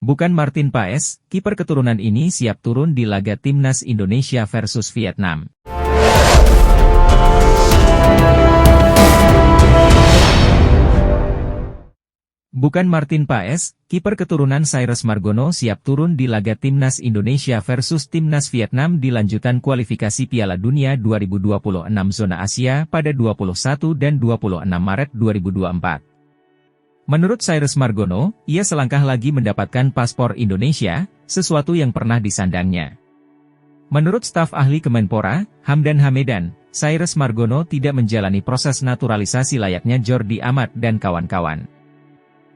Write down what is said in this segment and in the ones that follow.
Bukan Martin Paes, kiper keturunan ini siap turun di laga Timnas Indonesia versus Vietnam. Bukan Martin Paes, kiper keturunan Cyrus Margono siap turun di laga Timnas Indonesia versus Timnas Vietnam di lanjutan kualifikasi Piala Dunia 2026 zona Asia pada 21 dan 26 Maret 2024. Menurut Cyrus Margono, ia selangkah lagi mendapatkan paspor Indonesia, sesuatu yang pernah disandangnya. Menurut staf ahli Kemenpora, Hamdan Hamedan, Cyrus Margono tidak menjalani proses naturalisasi layaknya Jordi Amat dan kawan-kawan.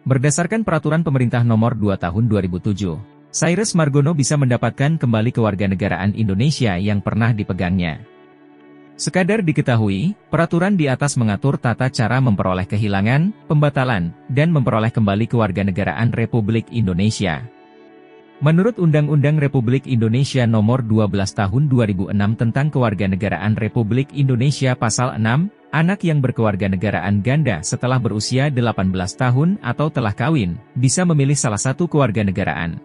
Berdasarkan peraturan pemerintah nomor 2 tahun 2007, Cyrus Margono bisa mendapatkan kembali kewarganegaraan Indonesia yang pernah dipegangnya. Sekadar diketahui, peraturan di atas mengatur tata cara memperoleh kehilangan, pembatalan, dan memperoleh kembali kewarganegaraan Republik Indonesia. Menurut Undang-Undang Republik Indonesia Nomor 12 Tahun 2006 tentang Kewarganegaraan Republik Indonesia Pasal 6, anak yang berkewarganegaraan ganda setelah berusia 18 tahun atau telah kawin, bisa memilih salah satu kewarganegaraan.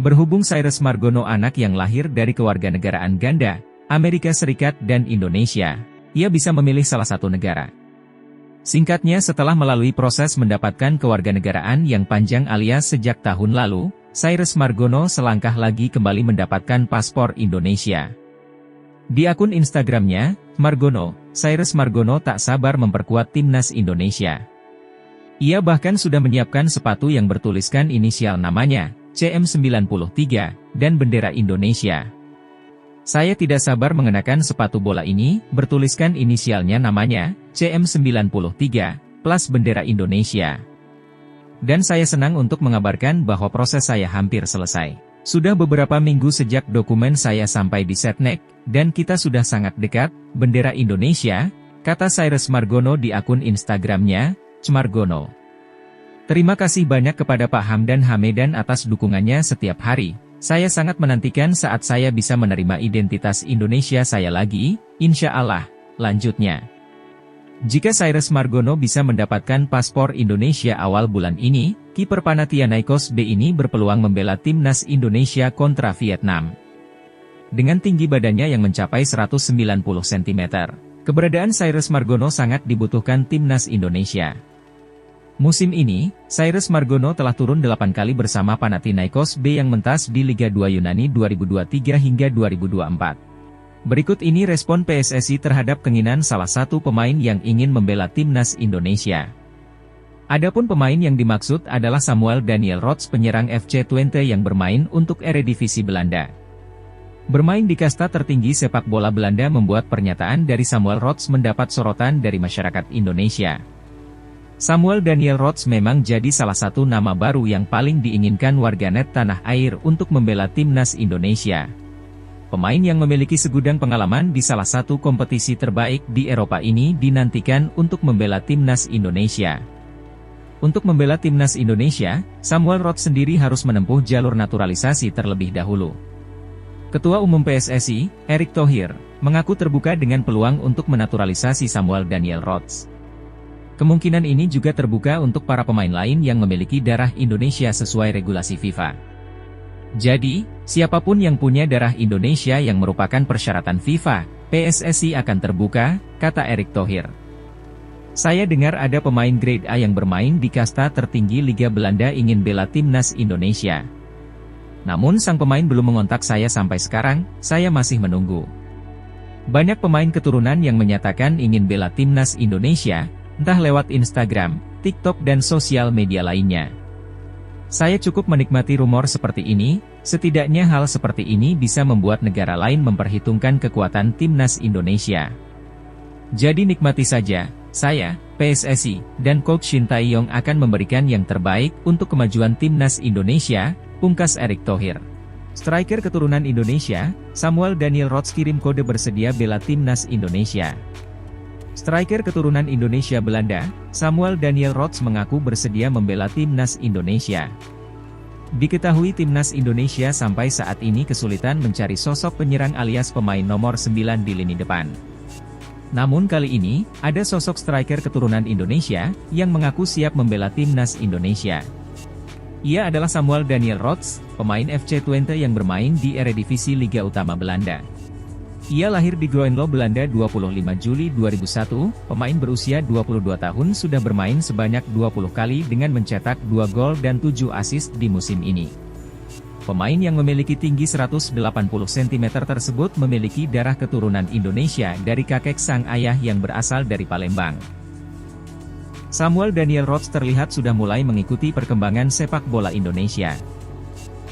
Berhubung Cyrus Margono anak yang lahir dari kewarganegaraan ganda, Amerika Serikat dan Indonesia, ia bisa memilih salah satu negara. Singkatnya, setelah melalui proses mendapatkan kewarganegaraan yang panjang alias sejak tahun lalu, Cyrus Margono selangkah lagi kembali mendapatkan paspor Indonesia. Di akun Instagramnya, Cyrus Margono tak sabar memperkuat Timnas Indonesia. Ia bahkan sudah menyiapkan sepatu yang bertuliskan inisial namanya, CM93, dan bendera Indonesia. Saya tidak sabar mengenakan sepatu bola ini, bertuliskan inisialnya namanya, CM93, plus bendera Indonesia. Dan saya senang untuk mengabarkan bahwa proses saya hampir selesai. Sudah beberapa minggu sejak dokumen saya sampai di Setnek, dan kita sudah sangat dekat, bendera Indonesia, kata Cyrus Margono di akun Instagramnya, @margono. Terima kasih banyak kepada Pak Hamdan Hamedan atas dukungannya setiap hari. Saya sangat menantikan saat saya bisa menerima identitas Indonesia saya lagi, insya Allah, lanjutnya. Jika Cyrus Margono bisa mendapatkan paspor Indonesia awal bulan ini, kiper Panathinaikos B ini berpeluang membela Timnas Indonesia kontra Vietnam. Dengan tinggi badannya yang mencapai 190 cm, keberadaan Cyrus Margono sangat dibutuhkan Timnas Indonesia. Musim ini, Cyrus Margono telah turun 8 kali bersama Panathinaikos B yang mentas di Liga 2 Yunani 2023 hingga 2024. Berikut ini respon PSSI terhadap keinginan salah satu pemain yang ingin membela Timnas Indonesia. Adapun pemain yang dimaksud adalah Samuel Daniel Rots, penyerang FC Twente yang bermain untuk Eredivisie Belanda. Bermain di kasta tertinggi sepak bola Belanda membuat pernyataan dari Samuel Rots mendapat sorotan dari masyarakat Indonesia. Samuel Daniel Rots memang jadi salah satu nama baru yang paling diinginkan warganet tanah air untuk membela Timnas Indonesia. Pemain yang memiliki segudang pengalaman di salah satu kompetisi terbaik di Eropa ini dinantikan untuk membela Timnas Indonesia. Untuk membela Timnas Indonesia, Samuel Rots sendiri harus menempuh jalur naturalisasi terlebih dahulu. Ketua Umum PSSI, Erick Thohir, mengaku terbuka dengan peluang untuk menaturalisasi Samuel Daniel Rots. Kemungkinan ini juga terbuka untuk para pemain lain yang memiliki darah Indonesia sesuai regulasi FIFA. Jadi, siapapun yang punya darah Indonesia yang merupakan persyaratan FIFA, PSSI akan terbuka, kata Erick Thohir. Saya dengar ada pemain grade A yang bermain di kasta tertinggi Liga Belanda ingin bela Timnas Indonesia. Namun sang pemain belum mengontak saya sampai sekarang, saya masih menunggu. Banyak pemain keturunan yang menyatakan ingin bela Timnas Indonesia, entah lewat Instagram, TikTok dan sosial media lainnya. Saya cukup menikmati rumor seperti ini, setidaknya hal seperti ini bisa membuat negara lain memperhitungkan kekuatan Timnas Indonesia. Jadi nikmati saja, saya, PSSI, dan Coach Shin Tae-yong akan memberikan yang terbaik untuk kemajuan Timnas Indonesia, pungkas Erick Thohir. Striker keturunan Indonesia, Samuel Daniel Rots kirim kode bersedia bela Timnas Indonesia. Striker keturunan Indonesia Belanda, Samuel Daniel Rots mengaku bersedia membela Timnas Indonesia. Diketahui Timnas Indonesia sampai saat ini kesulitan mencari sosok penyerang alias pemain nomor 9 di lini depan. Namun kali ini, ada sosok striker keturunan Indonesia, yang mengaku siap membela Timnas Indonesia. Ia adalah Samuel Daniel Rots, pemain FC Twente yang bermain di Eredivisie Liga Utama Belanda. Ia lahir di Groenlo, Belanda 25 Juli 2001, pemain berusia 22 tahun sudah bermain sebanyak 20 kali dengan mencetak 2 gol dan 7 assist di musim ini. Pemain yang memiliki tinggi 180 cm tersebut memiliki darah keturunan Indonesia dari kakek sang ayah yang berasal dari Palembang. Samuel Daniel Rots terlihat sudah mulai mengikuti perkembangan sepak bola Indonesia.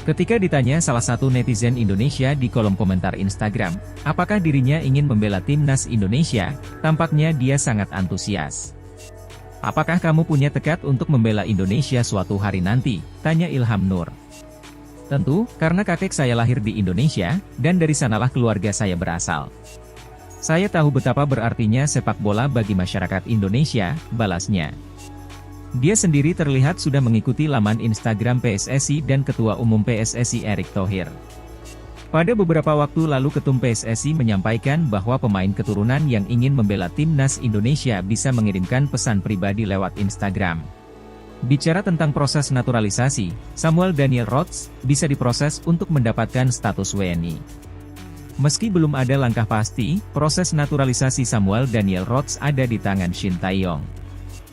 Ketika ditanya salah satu netizen Indonesia di kolom komentar Instagram, apakah dirinya ingin membela timnas Indonesia, tampaknya dia sangat antusias. "Apakah kamu punya tekad untuk membela Indonesia suatu hari nanti?" tanya Ilham Nur. "Tentu, karena kakek saya lahir di Indonesia, dan dari sanalah keluarga saya berasal. Saya tahu betapa berartinya sepak bola bagi masyarakat Indonesia," balasnya. Dia sendiri terlihat sudah mengikuti laman Instagram PSSI dan Ketua Umum PSSI Erick Thohir. Pada beberapa waktu lalu Ketum PSSI menyampaikan bahwa pemain keturunan yang ingin membela timnas Indonesia bisa mengirimkan pesan pribadi lewat Instagram. Bicara tentang proses naturalisasi, Samuel Daniel Rots bisa diproses untuk mendapatkan status WNI. Meski belum ada langkah pasti, proses naturalisasi Samuel Daniel Rots ada di tangan Shin Tae-yong.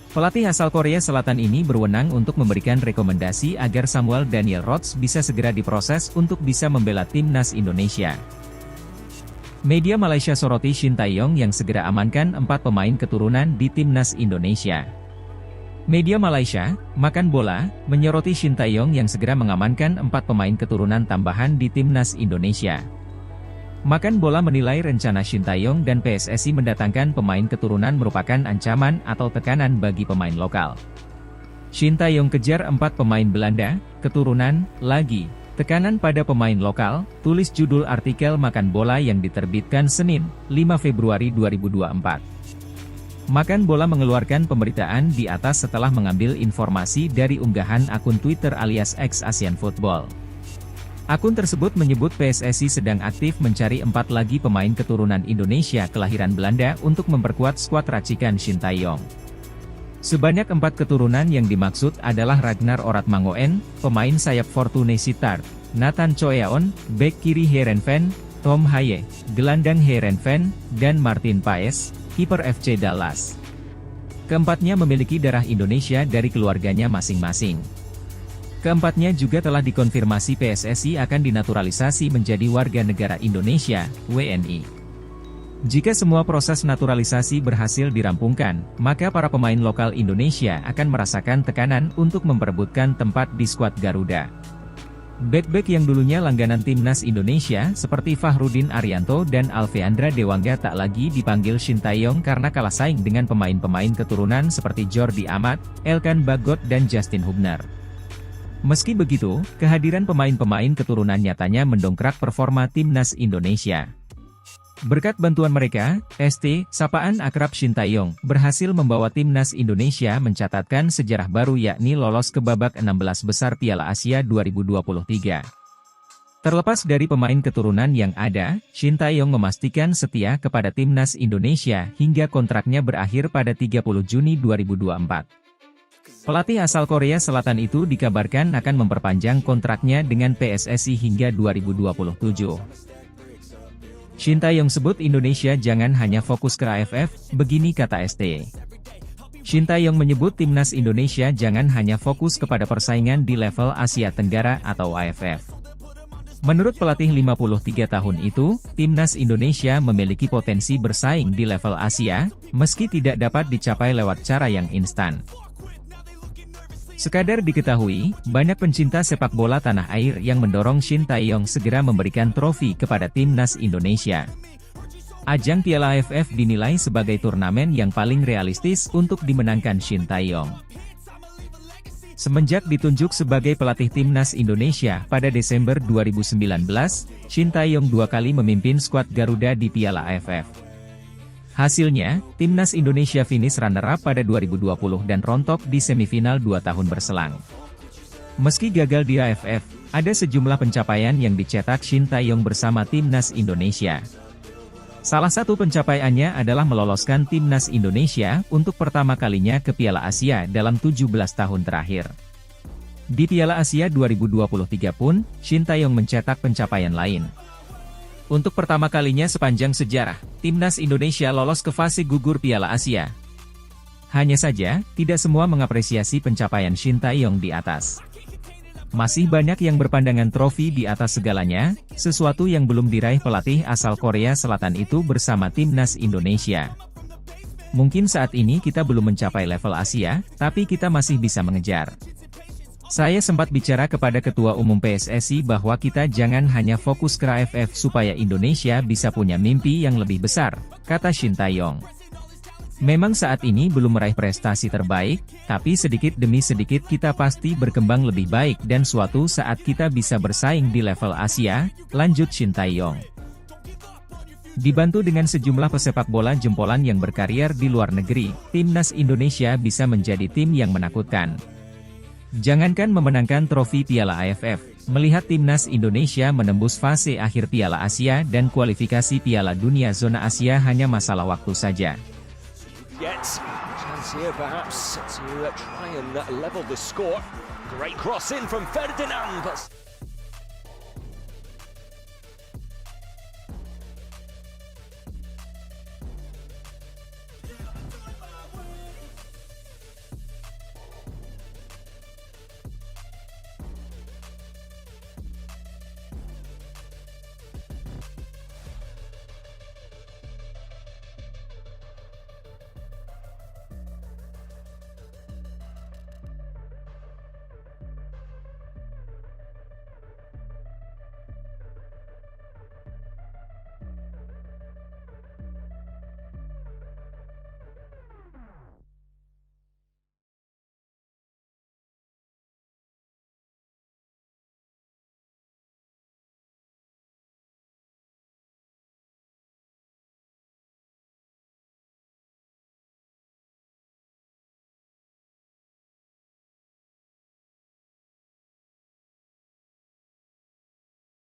Pelatih asal Korea Selatan ini berwenang untuk memberikan rekomendasi agar Samuel Daniel Rots bisa segera diproses untuk bisa membela timnas Indonesia. Media Malaysia soroti Shin Tae-yong yang segera amankan 4 pemain keturunan di timnas Indonesia. Media Malaysia, Makan Bola, menyoroti Shin Tae-yong yang segera mengamankan 4 pemain keturunan tambahan di timnas Indonesia. Makan Bola menilai rencana Shin Tae-yong dan PSSI mendatangkan pemain keturunan merupakan ancaman atau tekanan bagi pemain lokal. Shin Tae-yong kejar 4 pemain Belanda, keturunan, lagi, tekanan pada pemain lokal, tulis judul artikel Makan Bola yang diterbitkan Senin, 5 Februari 2024. Makan Bola mengeluarkan pemberitaan di atas setelah mengambil informasi dari unggahan akun Twitter alias X Asian Football. Akun tersebut menyebut PSSI sedang aktif mencari 4 lagi pemain keturunan Indonesia kelahiran Belanda untuk memperkuat skuad racikan Shin Tae-yong. Sebanyak 4 keturunan yang dimaksud adalah Ragnar Oratmangoen, pemain sayap Fortune Sittard, Nathan Choeon, bek kiri Heerenveen, Tom Haye, gelandang Heerenveen, dan Martin Paes, kiper FC Dallas. Keempatnya memiliki darah Indonesia dari keluarganya masing-masing. Keempatnya juga telah dikonfirmasi PSSI akan dinaturalisasi menjadi warga negara Indonesia, WNI. Jika semua proses naturalisasi berhasil dirampungkan, maka para pemain lokal Indonesia akan merasakan tekanan untuk memperebutkan tempat di skuad Garuda. Bek-bek yang dulunya langganan timnas Indonesia seperti Fahrudin Arianto dan Alveandra Dewangga tak lagi dipanggil Shin Tae-yong karena kalah saing dengan pemain-pemain keturunan seperti Jordi Amat, Elkan Bagot dan Justin Hubner. Meski begitu, kehadiran pemain-pemain keturunan nyatanya mendongkrak performa timnas Indonesia. Berkat bantuan mereka, sapaan akrab Shin Tae-yong, berhasil membawa timnas Indonesia mencatatkan sejarah baru yakni lolos ke babak 16 besar Piala Asia 2023. Terlepas dari pemain keturunan yang ada, Shin Tae-yong memastikan setia kepada timnas Indonesia hingga kontraknya berakhir pada 30 Juni 2024. Pelatih asal Korea Selatan itu dikabarkan akan memperpanjang kontraknya dengan PSSI hingga 2027. Shin Tae-yong sebut Indonesia jangan hanya fokus ke AFF, begini kata ST. Shin Tae-yong menyebut timnas Indonesia jangan hanya fokus kepada persaingan di level Asia Tenggara atau AFF. Menurut pelatih 53 tahun itu, timnas Indonesia memiliki potensi bersaing di level Asia, meski tidak dapat dicapai lewat cara yang instan. Sekadar diketahui, banyak pencinta sepak bola tanah air yang mendorong Shin Tae-yong segera memberikan trofi kepada timnas Indonesia. Ajang Piala AFF dinilai sebagai turnamen yang paling realistis untuk dimenangkan Shin Tae-yong. Semenjak ditunjuk sebagai pelatih timnas Indonesia pada Desember 2019, Shin Tae-yong 2 kali memimpin skuad Garuda di Piala AFF. Hasilnya, timnas Indonesia finish runner-up pada 2020 dan rontok di semifinal 2 tahun berselang. Meski gagal di AFF, ada sejumlah pencapaian yang dicetak Shin Tae-yong bersama timnas Indonesia. Salah satu pencapaiannya adalah meloloskan timnas Indonesia untuk pertama kalinya ke Piala Asia dalam 17 tahun terakhir. Di Piala Asia 2023 pun, Shin Tae-yong mencetak pencapaian lain. Untuk pertama kalinya sepanjang sejarah, timnas Indonesia lolos ke fase gugur Piala Asia. Hanya saja, tidak semua mengapresiasi pencapaian Shin Tae-yong di atas. Masih banyak yang berpandangan trofi di atas segalanya, sesuatu yang belum diraih pelatih asal Korea Selatan itu bersama timnas Indonesia. Mungkin saat ini kita belum mencapai level Asia, tapi kita masih bisa mengejar. Saya sempat bicara kepada Ketua Umum PSSI bahwa kita jangan hanya fokus ke AFF supaya Indonesia bisa punya mimpi yang lebih besar, kata Shin Tae-yong. Memang saat ini belum meraih prestasi terbaik, tapi sedikit demi sedikit kita pasti berkembang lebih baik dan suatu saat kita bisa bersaing di level Asia, lanjut Shin Tae-yong. Dibantu dengan sejumlah pesepak bola jempolan yang berkarier di luar negeri, timnas Indonesia bisa menjadi tim yang menakutkan. Jangankan memenangkan trofi Piala AFF, melihat timnas Indonesia menembus fase akhir Piala Asia dan kualifikasi Piala Dunia zona Asia hanya masalah waktu saja. Chance here perhaps to try and level the score. Great cross in from Ferdinand.